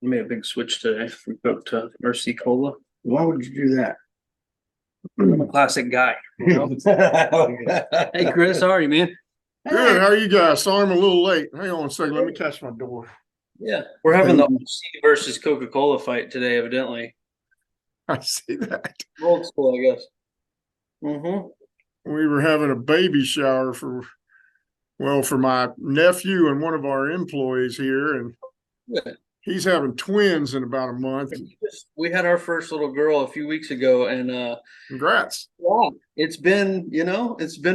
We made a big switch today. We cooked RC Cola. Why would you do that? I'm a classic guy. You know? Hey, Chris, how are you, man? Good. How are you guys? Sorry I'm a little late. Hang on a second. Let me catch my door. Yeah, we're having the RC versus Coca-Cola fight today, evidently. I see that. Old school, I guess. Mm-hmm. We were having a baby shower for my nephew and one of our employees here, and Good. he's having twins in about a month. We had our first little girl a few weeks ago, and Congrats. yeah, it's been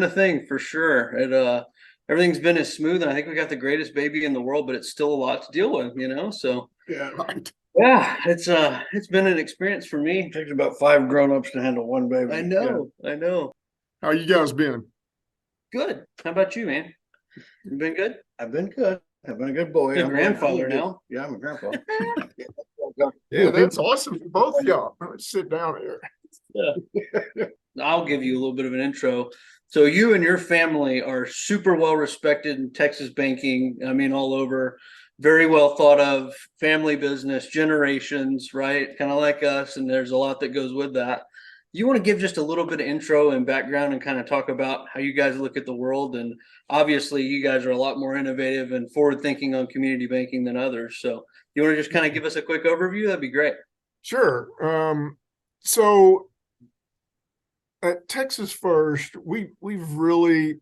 a thing for sure. Everything's been as smooth, and I think we got the greatest baby in the world, but it's still a lot to deal with, so Yeah, right. yeah, it's been an experience for me. It takes about 5 grown-ups to handle one baby. I know. How you guys been? Good. How about you, man? You been good? I've been good. I've been a good boy. You're a I'm grandfather good. now. Yeah, I'm a grandpa. Yeah, that's awesome for both of y'all. Let's sit down here. Yeah. I'll give you a little bit of an intro. So you and your family are super well respected in Texas banking. I mean, all over. Very well thought of, family business, generations, right? Kind of like us. And there's a lot that goes with that. You want to give just a little bit of intro and background and kind of talk about how you guys look at the world. And obviously you guys are a lot more innovative and forward thinking on community banking than others. So you want to just kind of give us a quick overview? That'd be great. Sure. So at Texas First, we've really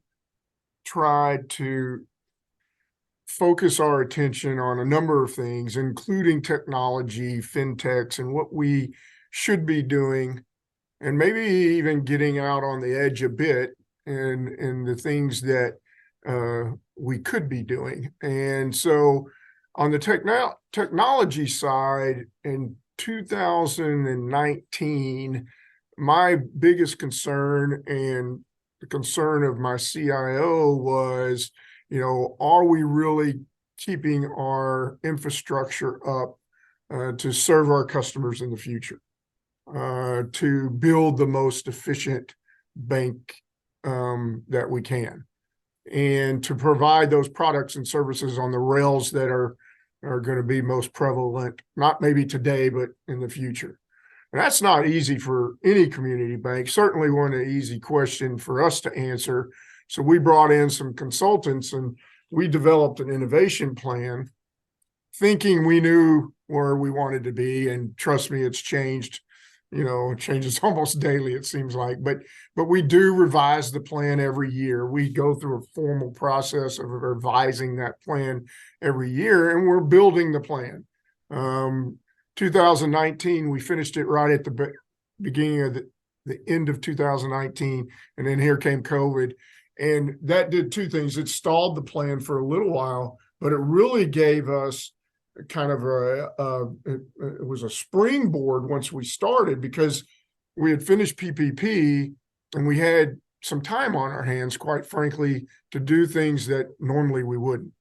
tried to focus our attention on a number of things, including technology, fintechs, and what we should be doing, and maybe even getting out on the edge a bit in the things that we could be doing. And so on the technology side, in 2019, my biggest concern and the concern of my CIO was, are we really keeping our infrastructure up to serve our customers in the future, to build the most efficient bank that we can, and to provide those products and services on the rails that are going to be most prevalent, not maybe today, but in the future. And that's not easy for any community bank, certainly wasn't an easy question for us to answer. So we brought in some consultants and we developed an innovation plan thinking we knew where we wanted to be. And trust me, it's changed, it changes almost daily, it seems like, but we do revise the plan every year. We go through a formal process of revising that plan every year, and we're building the plan. 2019, we finished it right at the beginning of the end of 2019. And then here came COVID. And that did two things. It stalled the plan for a little while, but it really gave us kind of it was a springboard once we started, because we had finished PPP and we had some time on our hands, quite frankly, to do things that normally we wouldn't.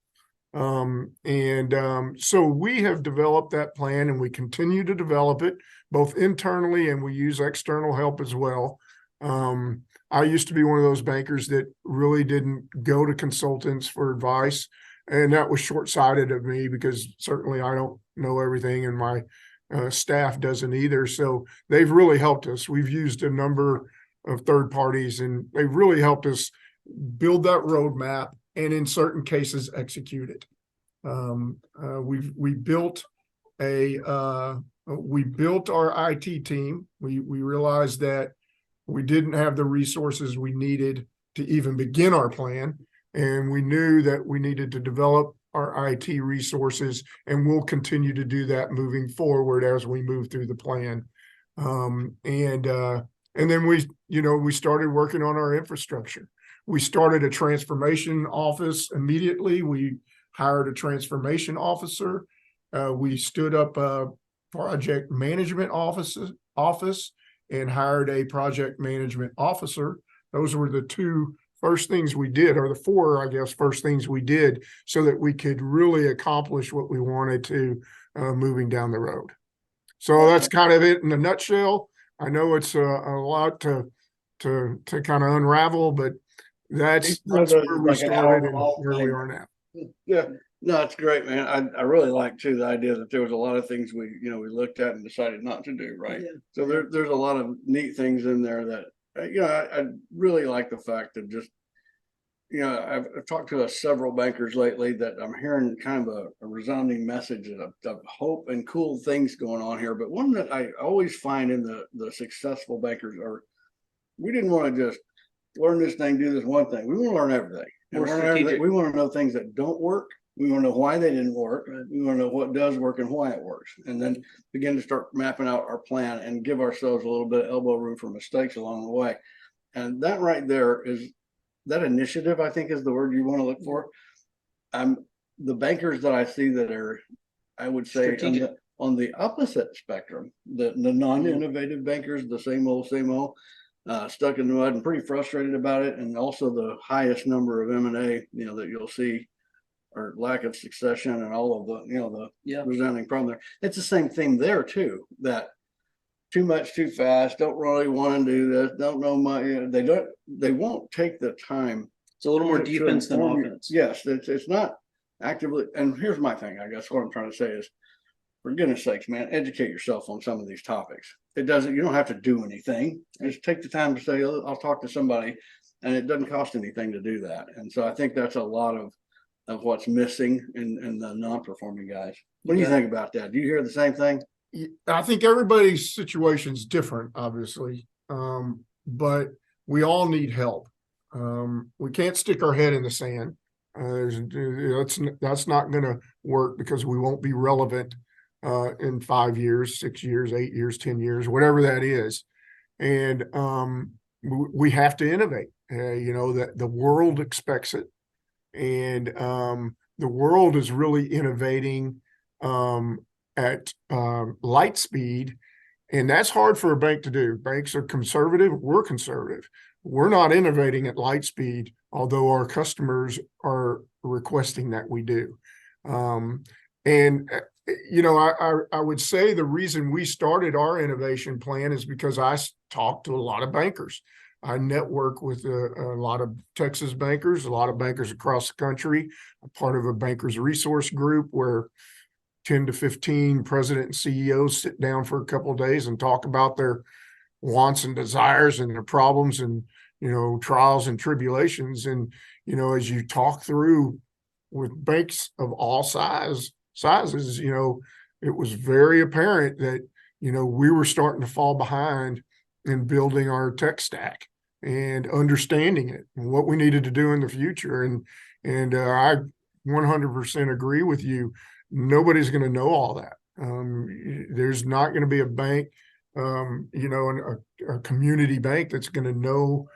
So we have developed that plan and we continue to develop it both internally, and we use external help as well. I used to be one of those bankers that really didn't go to consultants for advice, and that was short-sighted of me because certainly I don't know everything, and my staff doesn't either. So they've really helped us. We've used a number of third parties, and they've really helped us build that roadmap and in certain cases execute it. We built our IT team. We realized that we didn't have the resources we needed to even begin our plan, and we knew that we needed to develop our IT resources, and we'll continue to do that moving forward as we move through the plan. And then we started working on our infrastructure. We started a transformation office immediately. We hired a transformation officer. We stood up a project management office and hired a project management officer. Those were the two first things we did, or the four, I guess, first things we did, so that we could really accomplish what we wanted to moving down the road. So that's kind of it in a nutshell. I know it's a lot to kind of unravel, but that's where we started and where we are now. Yeah, No, it's great, man. I really like too, the idea that there was a lot of things we looked at and decided not to do, right? Yeah. So there's a lot of neat things in there that, I really like the fact that just, I've talked to several bankers lately that I'm hearing kind of a resounding message of hope and cool things going on here. But one that I always find in the successful bankers are, we didn't want to just learn this thing, do this one thing. We want to learn everything. And More learn everything. strategic. We want to know things that don't work. We want to know why they didn't work. We want to know what does work and why it works. And then begin to start mapping out our plan and give ourselves a little bit of elbow room for mistakes along the way. And that right there is that initiative, I think, is the word you want to look for. The bankers that I see that are, I would say, on the opposite spectrum, the non-innovative bankers, the same old, stuck in the mud and pretty frustrated about it. And also the highest number of M&A, that you'll see, or lack of succession and all of the resounding problem there. It's the same thing there too, that too much too fast, don't really want to do this, don't know they won't take the time. It's a little more defense than offense. Yes, it's not actively. And here's my thing, I guess what I'm trying to say is, for goodness sakes, man, educate yourself on some of these topics. You don't have to do anything. Just take the time to say, oh, I'll talk to somebody, and it doesn't cost anything to do that. And so I think that's a lot of what's missing in the non-performing guys. What do you think about that? Do you hear the same thing? I think everybody's situation is different, obviously, but we all need help. We can't stick our head in the sand. That's not going to work, because we won't be relevant in 5 years, 6 years, 8 years, 10 years, whatever that is. And we have to innovate. That the world expects it, and the world is really innovating at light speed, and that's hard for a bank to do. Banks are conservative. We're conservative. We're not innovating at light speed, although our customers are requesting that we do. I would say the reason we started our innovation plan is because I talked to a lot of bankers. I network with a lot of Texas bankers, a lot of bankers across the country. I'm part of a bankers resource group where 10 to 15 president and CEOs sit down for a couple of days and talk about their wants and desires and their problems and, trials and tribulations. And, as you talk through with banks of all sizes, it was very apparent that, we were starting to fall behind in building our tech stack and understanding it and what we needed to do in the future. And I 100% agree with you. Nobody's going to know all that. There's not going to be a bank, a community bank that's going to know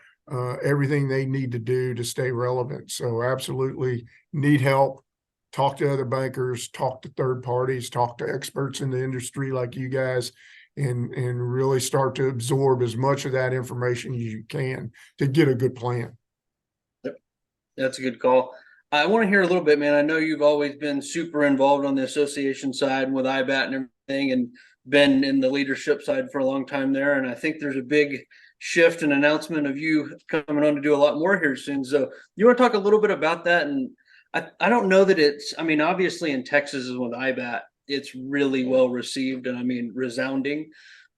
everything they need to do to stay relevant. So absolutely need help. Talk to other bankers, talk to third parties, talk to experts in the industry like you guys, and really start to absorb as much of that information as you can to get a good plan. Yep. That's a good call. I want to hear a little bit, man. I know you've always been super involved on the association side with IBAT and everything, and been in the leadership side for a long time there. And I think there's a big shift and announcement of you coming on to do a lot more here soon. So you want to talk a little bit about that? And I don't know that obviously in Texas is with IBAT, it's really well received and resounding.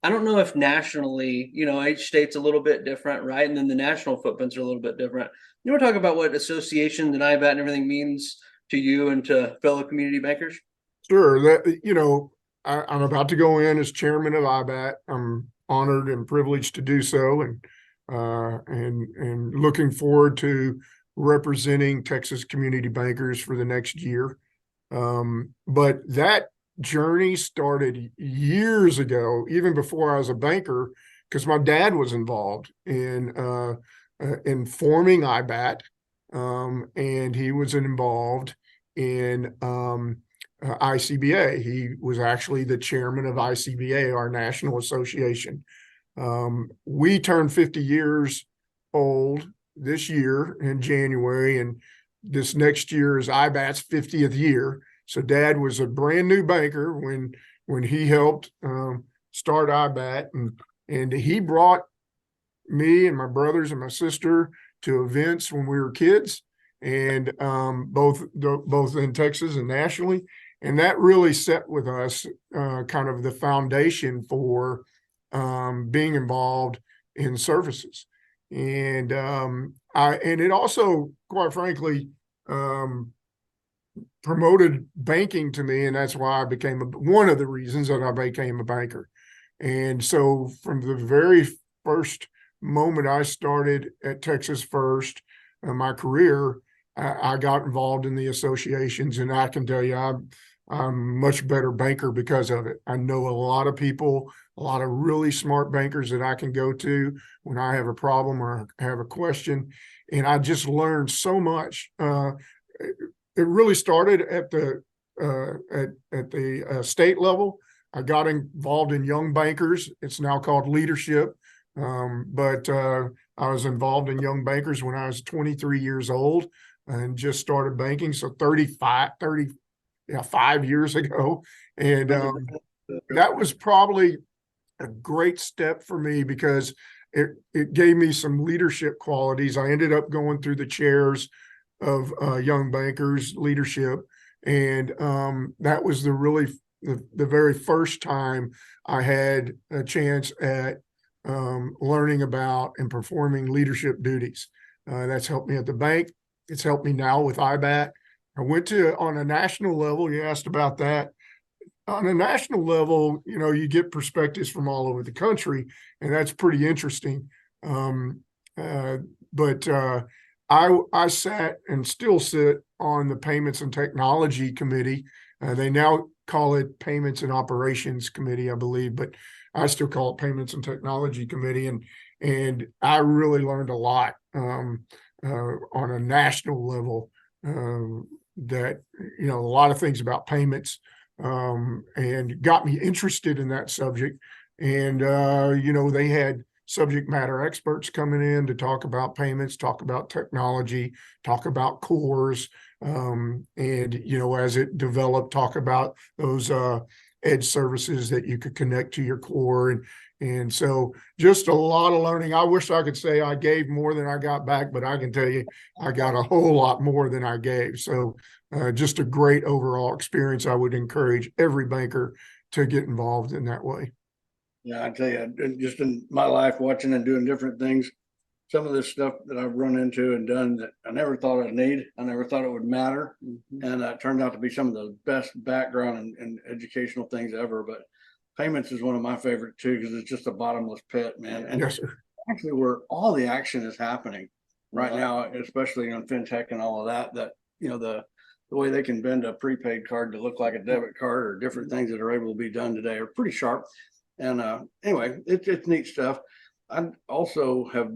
I don't know if nationally, each state's a little bit different, right? And then the national footprints are a little bit different. You want to talk about what association and IBAT and everything means to you and to fellow community bankers? Sure. I'm about to go in as chairman of IBAT. I'm honored and privileged to do so, and looking forward to representing Texas community bankers for the next year. But that journey started years ago, even before I was a banker, because my dad was involved in forming IBAT, and he was involved in ICBA. He was actually the chairman of ICBA, our national association. We turned 50 years old this year in January, and this next year is IBAT's 50th year. So Dad was a brand new banker when he helped start IBAT, and he brought me and my brothers and my sister to events when we were kids, and both in Texas and nationally. And that really set with us kind of the foundation for being involved in services. And it also, quite frankly, promoted banking to me, and that's why I became one of the reasons that I became a banker. And so from the very first moment I started at Texas First, my career, I got involved in the associations, and I can tell you, I'm a much better banker because of it. I know a lot of people, a lot of really smart bankers that I can go to when I have a problem or have a question, and I just learned so much. It really started at the state level. I got involved in young bankers. It's now called leadership. But I was involved in young bankers when I was 23 years old and just started banking. So 35 years ago. And that was probably a great step for me because it gave me some leadership qualities. I ended up going through the chairs of young bankers leadership. And that was the very first time I had a chance at learning about and performing leadership duties. That's helped me at the bank. It's helped me now with IBAT. I went to, on a national level, you asked about that. On a national level, you get perspectives from all over the country, and that's pretty interesting. But I sat and still sit on the Payments and Technology Committee. They now call it Payments and Operations Committee, I believe, but I still call it Payments and Technology Committee. And I really learned a lot on a national level that, a lot of things about payments and got me interested in that subject. And, they had subject matter experts coming in to talk about payments, talk about technology, talk about cores, and, as it developed, talk about those edge services that you could connect to your core. And so just a lot of learning. I wish I could say I gave more than I got back, but I can tell you I got a whole lot more than I gave. So just a great overall experience. I would encourage every banker to get involved in that way. Yeah, I tell you, just in my life, watching and doing different things, some of this stuff that I've run into and done that I never thought I'd need, I never thought it would matter. And it turned out to be some of the best background and educational things ever. But payments is one of my favorite too, because it's just a bottomless pit, man. And Yes, sir. actually where all the action is happening right now, especially on FinTech and all of that, the way they can bend a prepaid card to look like a debit card or different things that are able to be done today are pretty sharp. And anyway, it's neat stuff. I also have,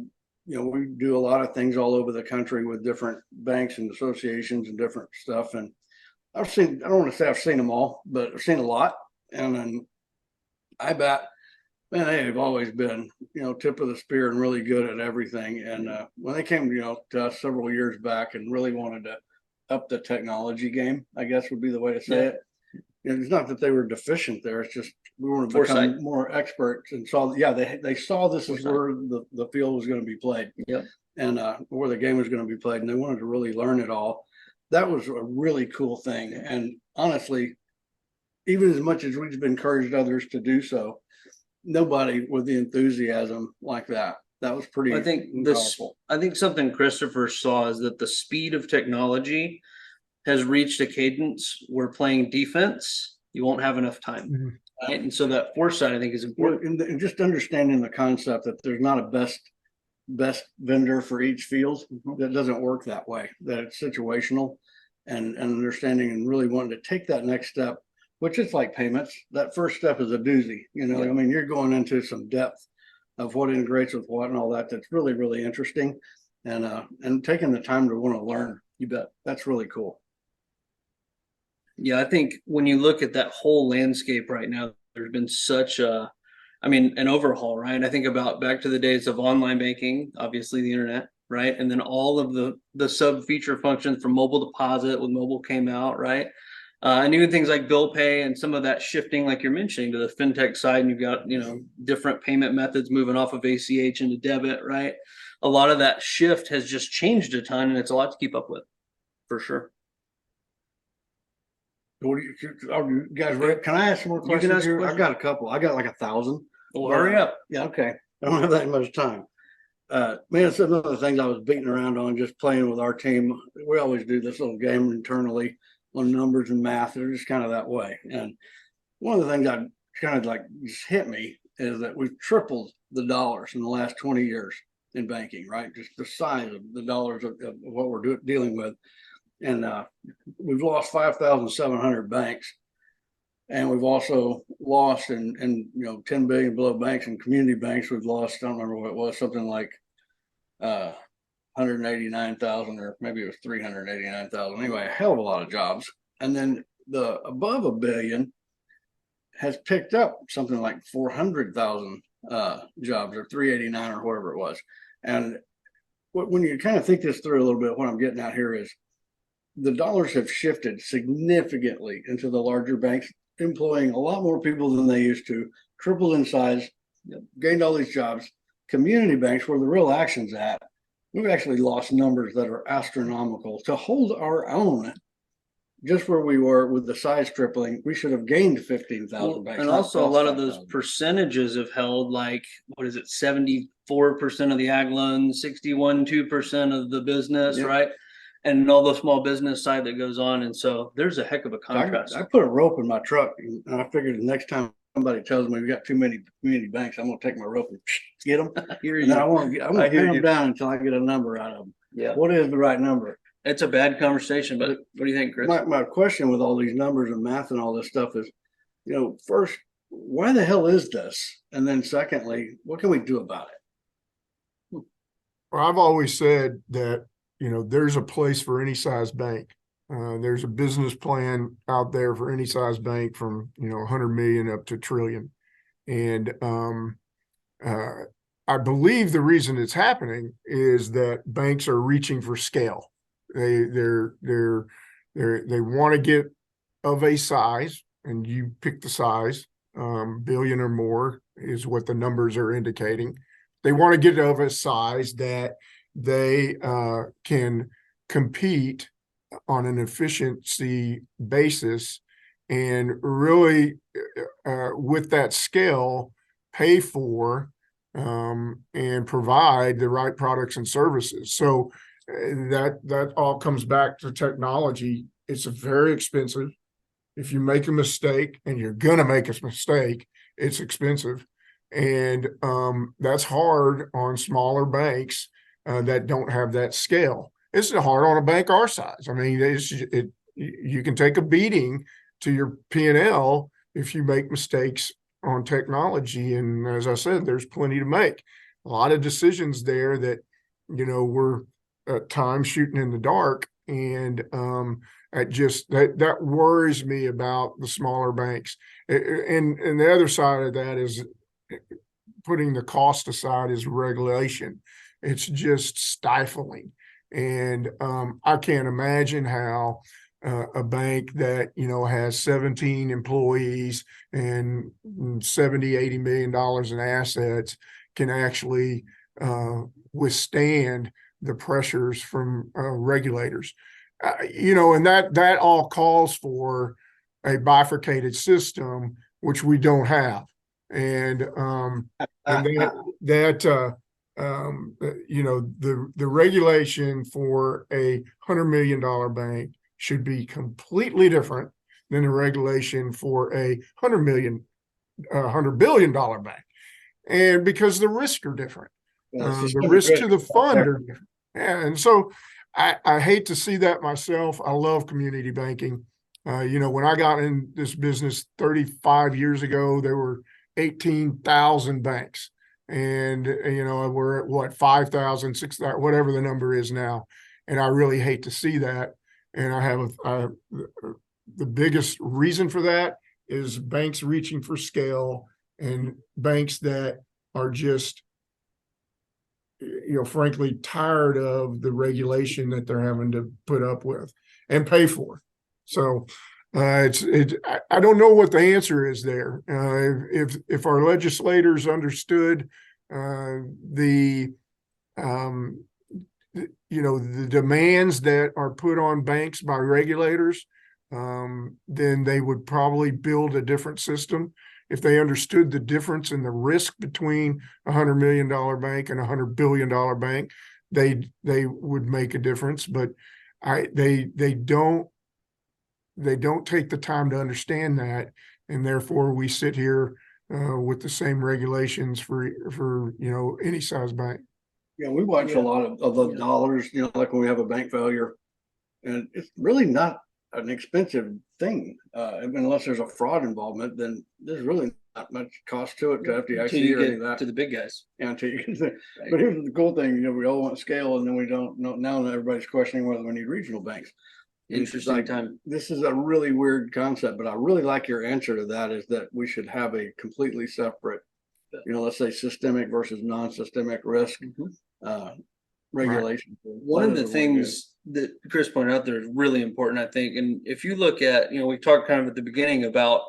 we do a lot of things all over the country with different banks and associations and different stuff. And I don't want to say I've seen them all, but I've seen a lot. And then IBAT, man, they've always been, tip of the spear and really good at everything. And when they came, to us several years back and really wanted to up the technology game, I guess would be the way to say it. It's not that they were deficient there. It's just we wanted to become more experts and saw. Yeah, they saw this is where the field was going to be played. Yep. And where the game was going to be played, and they wanted to really learn it all. That was a really cool thing. And honestly, even as much as we've encouraged others to do so, nobody with the enthusiasm like that. That was pretty. I think something Christopher saw is that the speed of technology has reached a cadence where playing defense, you won't have enough time. Mm-hmm. Right? And so that foresight, I think, is important. And just understanding the concept that there's not a best vendor for each field. That doesn't work that way, that it's situational and understanding and really wanting to take that next step, which is like payments. That first step is a doozy. I mean, you're going into some depth of what integrates with what and all that. That's really, really interesting. And taking the time to want to learn, you bet. That's really cool. Yeah, I think when you look at that whole landscape right now, there's been such an overhaul, right? I think about back to the days of online banking, obviously the internet, right? And then all of the sub feature functions from mobile deposit when mobile came out, right? And even things like bill pay and some of that shifting, like you're mentioning, to the fintech side, and you've got, different payment methods moving off of ACH into debit, right? A lot of that shift has just changed a ton, and it's a lot to keep up with. For sure. What do you guys ready? Can I ask some more You can questions ask here? I questions. got a couple. I got like 1,000. Well, hurry up. Yeah, okay. I don't have that much time. Man, it's another of the things I was beating around on, just playing with our team. We always do this little game internally on numbers and math. They're just kind of that way. And one of the things that kind of like just hit me is that we've tripled the dollars in the last 20 years in banking, right? Just the size of the dollars of what we're dealing with. And we've lost 5,700 banks. And we've also lost in 10 billion below banks and community banks. We've lost, I don't remember what it was, something like 189,000, or maybe it was 389,000. Anyway, a hell of a lot of jobs. And then the above a billion has picked up something like 400,000 jobs, or 389 or whatever it was. And when you kind of think this through a little bit, what I'm getting at here is the dollars have shifted significantly into the larger banks, employing a lot more people than they used to, tripled in size, gained all these jobs. Community banks, where the real action's at, we've actually lost numbers that are astronomical. To hold our own, just where we were with the size tripling, we should have gained 15,000 banks. And also a lot of those percentages have held, like, what is it, 74% of the ag loans, 2% of the business, Yep. right? And all the small business side that goes on. And so there's a heck of a contrast. I put a rope in my truck, and I figured the next time somebody tells me we got too many community banks, I'm going to take my rope and get them. I hear And then you. I want to pin them down until I get a number out of them. Yeah. What is the right number? It's a bad conversation, but what do you think, Chris? My question with all these numbers and math and all this stuff is, first, why the hell is this? And then secondly, what can we do about it? Well, I've always said that, there's a place for any size bank. There's a business plan out there for any size bank from, 100 million up to trillion. And I believe the reason it's happening is that banks are reaching for scale. They want to get of a size, and you pick the size, billion or more is what the numbers are indicating. They want to get of a size that they can compete on an efficiency basis, and really with that scale pay for and provide the right products and services. So that all comes back to technology. It's very expensive. If you make a mistake, and you're gonna make a mistake, it's expensive. And that's hard on smaller banks that don't have that scale. It's hard on a bank our size. I mean, you can take a beating to your P&L if you make mistakes on technology. And as I said, there's plenty to make. A lot of decisions there that, we're at times shooting in the dark. And that worries me about the smaller banks. And the other side of that is, putting the cost aside, is regulation. It's just stifling. And I can't imagine how a bank that, has 17 employees and 70-80 million dollars in assets can actually withstand the pressures from regulators. And that all calls for a bifurcated system, which we don't have. And the regulation for a $100 million bank should be completely different than the regulation for a $100 billion bank. And because the risks are different, the risk to the fund are different. And so I hate to see that myself. I love community banking. When I got in this business 35 years ago, there were 18,000 banks. And, we're at what, 5,000, 6,000, whatever the number is now. And I really hate to see that. And I have the biggest reason for that is banks reaching for scale, and banks that are just, frankly, tired of the regulation that they're having to put up with and pay for. So I don't know what the answer is there. If our legislators understood the the demands that are put on banks by regulators, then they would probably build a different system. If they understood the difference in the risk between $100 million bank and $100 billion bank, they would make a difference. But they don't take the time to understand that, and therefore we sit here with the same regulations for any size bank. Yeah, we watch a lot of the dollars, like when we have a bank failure, and it's really not an expensive thing. Unless there's a fraud involvement, then there's really not much cost to it to FDIC Until you or any get of that. to the big guys. Yeah, until you get there. But here's the cool thing, we all want scale, and then we don't know. Now everybody's questioning whether we need regional banks. Interesting time. This is a really weird concept, but I really like your answer to that, is that we should have a completely separate, let's say systemic versus non-systemic risk regulation. One of the things that Chris pointed out there is really important, I think. And if you look at, we talked kind of at the beginning about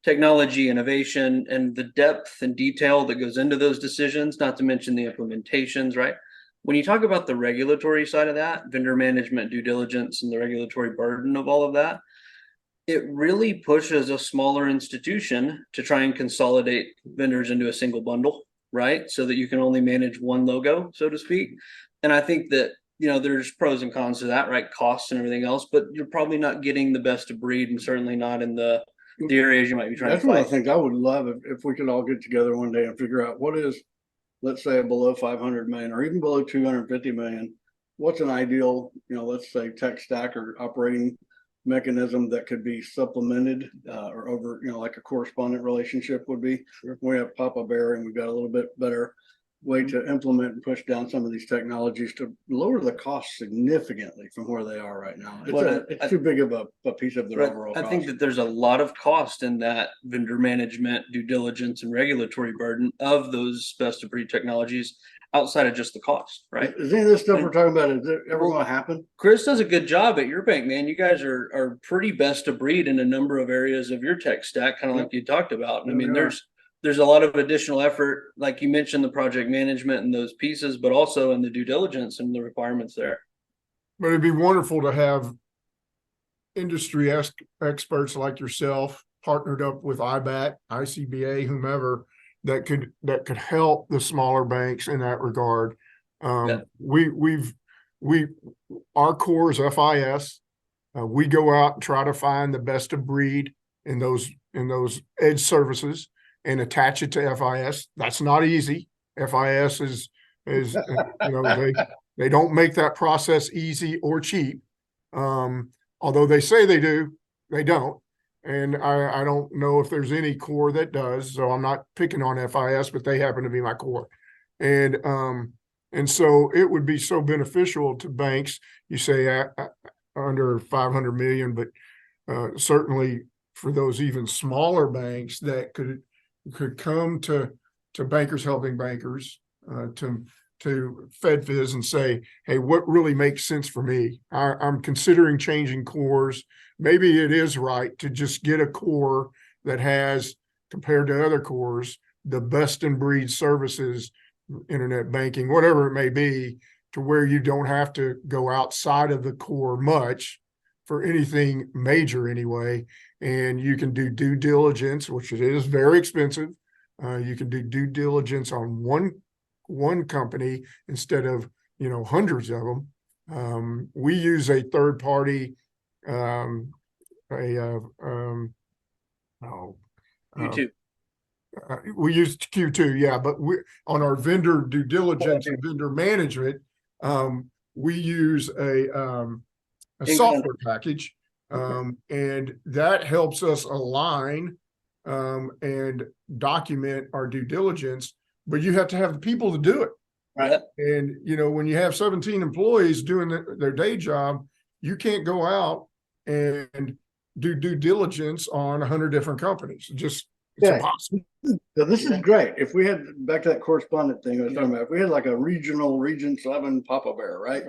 technology, innovation, and the depth and detail that goes into those decisions, not to mention the implementations, right? When you talk about the regulatory side of that, vendor management, due diligence, and the regulatory burden of all of that, it really pushes a smaller institution to try and consolidate vendors into a single bundle, right? So that you can only manage one logo, so to speak. And I think that, there's pros and cons to that, right? Costs and everything else, but you're probably not getting the best of breed, and certainly not in the areas you might be trying to fight. That's one of the things I would love if we could all get together one day and figure out what is, let's say, below 500 million or even below 250 million. What's an ideal, let's say tech stack or operating mechanism that could be supplemented or over, like a correspondent relationship would be. Sure. We have Papa Bear, and we've got a little bit better way to implement and push down some of these technologies to lower the cost significantly from where they are right now. It's too big of a piece of their overall cost. I think that there's a lot of cost in that vendor management, due diligence, and regulatory burden of those best of breed technologies outside of just the cost, right? Is any of this stuff we're talking about, is it ever going to happen? Chris does a good job at your bank, man. You guys are pretty best of breed in a number of areas of your tech stack, kind of like you talked about. And I mean, there's a lot of additional effort, like you mentioned, the project management and those pieces, but also in the due diligence and the requirements there. But it'd be wonderful to have industry experts like yourself partnered up with IBAT, ICBA, whomever, that could help the smaller banks in that regard. Our core is FIS. We go out and try to find the best of breed in those edge services and attach it to FIS. That's not easy. FIS is they don't make that process easy or cheap. Although they say they do, they don't. And I don't know if there's any core that does. So I'm not picking on FIS, but they happen to be my core. And so it would be so beneficial to banks. You say under 500 million, but certainly for those even smaller banks that could come to Bankers Helping Bankers, to FedFiz and say, hey, what really makes sense for me? I'm considering changing cores. Maybe it is right to just get a core that has, compared to other cores, the best in breed services, internet banking, whatever it may be, to where you don't have to go outside of the core much for anything major anyway. And you can do due diligence, which it is very expensive. You can do due diligence on one company instead of, hundreds of them. We use a third party, YouTube. We use Q2, yeah, but on our vendor due diligence and vendor management, we use a software package, and that helps us align and document our due diligence. But you have to have the people to do it. Right. And, when you have 17 employees doing their day job, you can't go out and do due diligence on 100 different companies. It's impossible. So this is great. If we had, back to that correspondent thing I was talking about, if we had like a region 7 Papa Bear, right?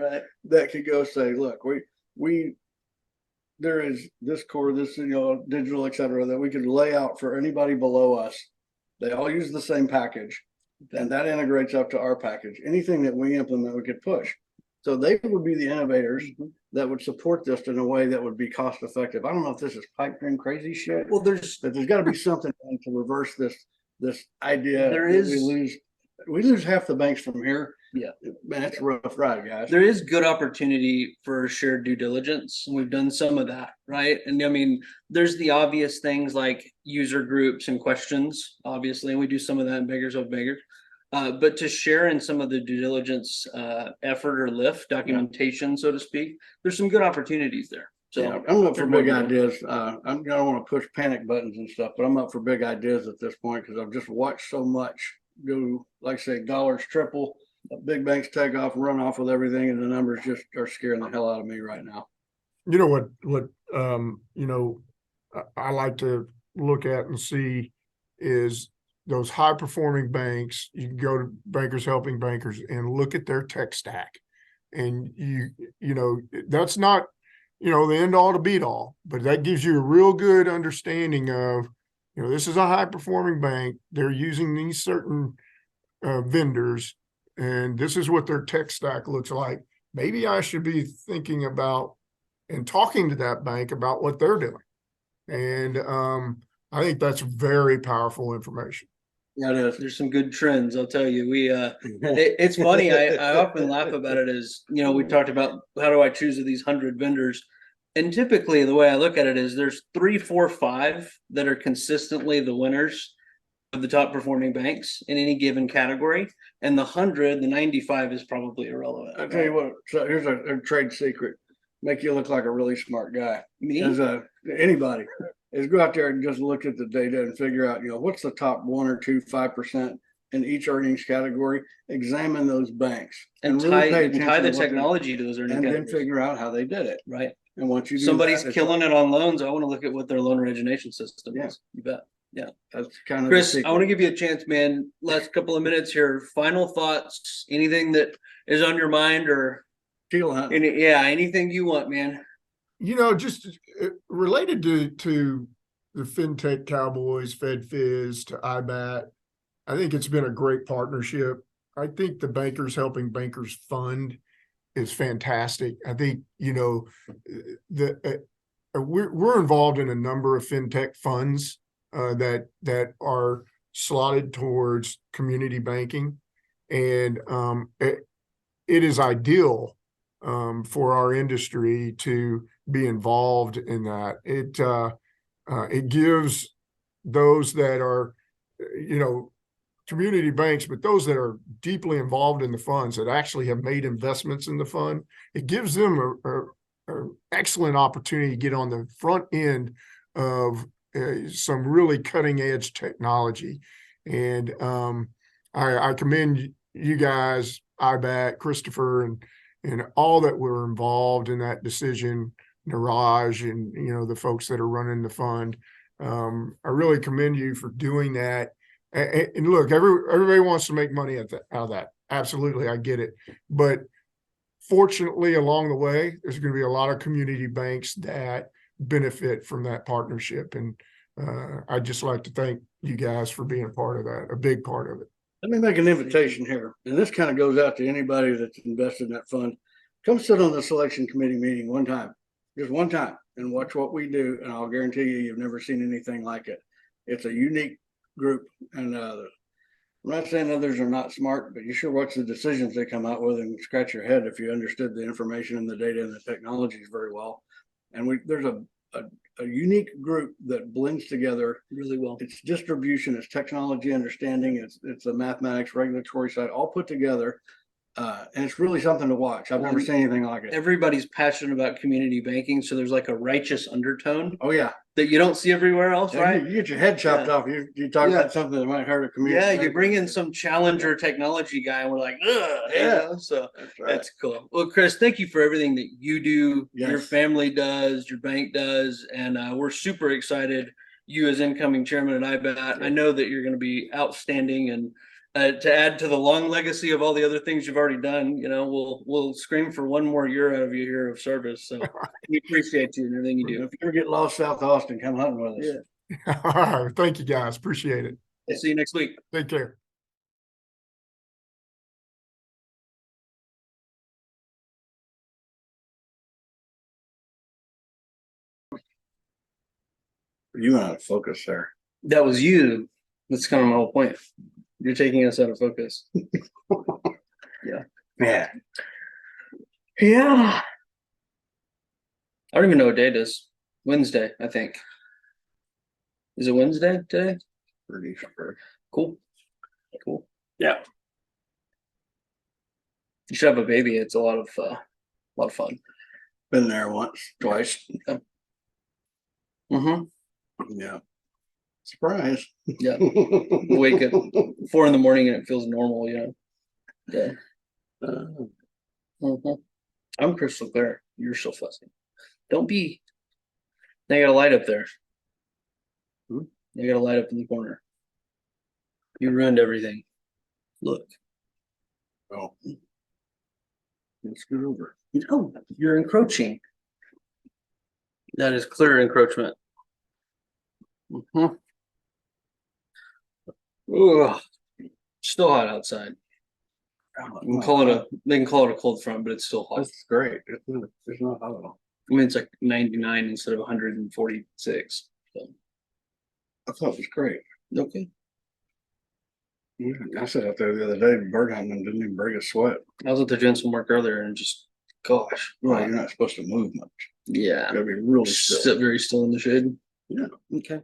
That could go say, look, there is this core, this, digital, et cetera, that we could lay out for anybody below us. They all use the same package, and that integrates up to our package. Anything that we implement, we could push. So they would be the innovators that would support this in a way that would be cost effective. I don't know if this is pipe dream crazy shit, Well, there's but there's got to be something done to reverse this idea. There that is- we lose half the banks from here. Yeah. Man, it's a rough ride, guys. there is good opportunity for shared due diligence. We've done some of that, right? And I mean, there's the obvious things like user groups and questions, obviously, and we do some of that in Beggars of Beggars. But to share in some of the due diligence effort or lift documentation, so to speak, there's some good opportunities there. So Yeah, I'm up for big ideas. I don't want to push panic buttons and stuff, but I'm up for big ideas at this point because I've just watched so much go, like I say, dollars triple, big banks take off and run off with everything, and the numbers just are scaring the hell out of me right now. You know what you know, I like to look at and see is those high performing banks. You can go to Bankers Helping Bankers and look at their tech stack. And you know, that's not, you know, the end all to beat all, but that gives you a real good understanding of, you know, this is a high performing bank. They're using these certain vendors, and this is what their tech stack looks like. Maybe I should be thinking about and talking to that bank about what they're doing. And I think that's very powerful information. Yeah, it is. there's some good trends, I'll tell you. It's funny. I often laugh about it as, you know, we talked about how do I choose of these 100 vendors. And typically the way I look at it is there's 3, 4, 5 that are consistently the winners of the top performing banks in any given category. And the 95 is probably irrelevant. I'll tell you what, so here's a trade secret. Make you look like a really smart guy. Me? As anybody is go out there and just look at the data and figure out, you know, what's the top 1 or 2, 5% in each earnings category. Examine those banks and really pay tie attention the to what technology to those earning and then categories. figure out how they did it. Right. And once you do Somebody's that, it's killing it on loans, I want to look at what their loan origination system Yeah. is. You bet. That's kind of Chris, I want to give you a chance, man. Last couple of minutes here. Final thoughts, anything that is on your mind or teal hunt. anything you want, man. You know, just related to the FinTech Cowboys, FedFizz to IBAT, I think it's been a great partnership. I think the Bankers Helping Bankers Fund is fantastic. I think, you know, we're involved in a number of FinTech funds that are slotted towards community banking, and it is ideal for our industry to be involved in that. It gives those that are, you know, community banks, but those that are deeply involved in the funds that actually have made investments in the fund, it gives them a excellent opportunity to get on the front end of some really cutting edge technology. And I commend you guys, IBAT, Christopher, and all that were involved in that decision, Niraj, and, you know, the folks that are running the fund. I really commend you for doing that. And look, everybody wants to make money out of that. Absolutely, I get it. But fortunately, along the way, there's going to be a lot of community banks that benefit from that partnership. And I'd just like to thank you guys for being a part of that, a big part of it. Let me make an invitation here, and this kind of goes out to anybody that's invested in that fund. Come sit on the selection committee meeting one time, just one time, and watch what we do, and I'll guarantee you've never seen anything like it. It's a unique group, and I'm not saying others are not smart, but you sure watch the decisions they come out with and scratch your head if you understood the information and the data and the technologies very well. And there's a unique group that blends together Really well. It's distribution, it's technology understanding, it's the mathematics, regulatory side, all put together. And it's really something to watch. I've never seen anything like it. Everybody's passionate about community banking, so there's like a righteous undertone Oh yeah, that you don't see everywhere else, right? You get your head chopped off. You talk Yeah. about something that might hurt a community. Yeah, you bank. bring in some challenger technology guy, and we're like, ugh, you Yeah. know? So That's right. that's cool. Well, Chris, thank you for everything that you do, your Yes. family does, your bank does, and we're super excited. You as incoming chairman at IBAT, I know that you're going to be outstanding, and to add to the long legacy of all the other things you've already done, you know, we'll scream for one more year out of you here of service. So we appreciate you and everything you do. If you ever get lost south of Austin, come hunting with us. Yeah. All right. Thank you, guys. Appreciate it. I'll see you next week. Take care. You went out of focus there. That was you. That's kind of my whole point. You're taking us out of focus. Yeah. Yeah. I don't even know what day it is. Wednesday, I think. Is it Wednesday today? Pretty sure. Cool. Cool. Yeah. You should have a baby. It's a lot of fun. Been there once, twice. Mm-hmm. Yeah. Surprise. Yeah. Wake at 4 a.m. and it feels normal, you know. Yeah. Mhm. I'm crystal clear. You're so fuzzy. Don't be. They got a light up there. They got a light up in the corner. You ruined everything. Look. Oh. Let's get over. No, you're encroaching. That is clear encroachment. Mm-hmm. Ugh. Still hot outside. You can call it they can call it a cold front, but it's still hot. That's great. It's not hot at all. I mean, it's like 99 instead of 146. So. I thought it was great. Okay. Yeah, I sat out there the other day bird hunting and didn't even break a sweat. I was out there doing some work earlier and just, gosh. Well, you're not supposed to move much. Yeah. You gotta be really still. Sit very still in the shade. Yeah. Okay.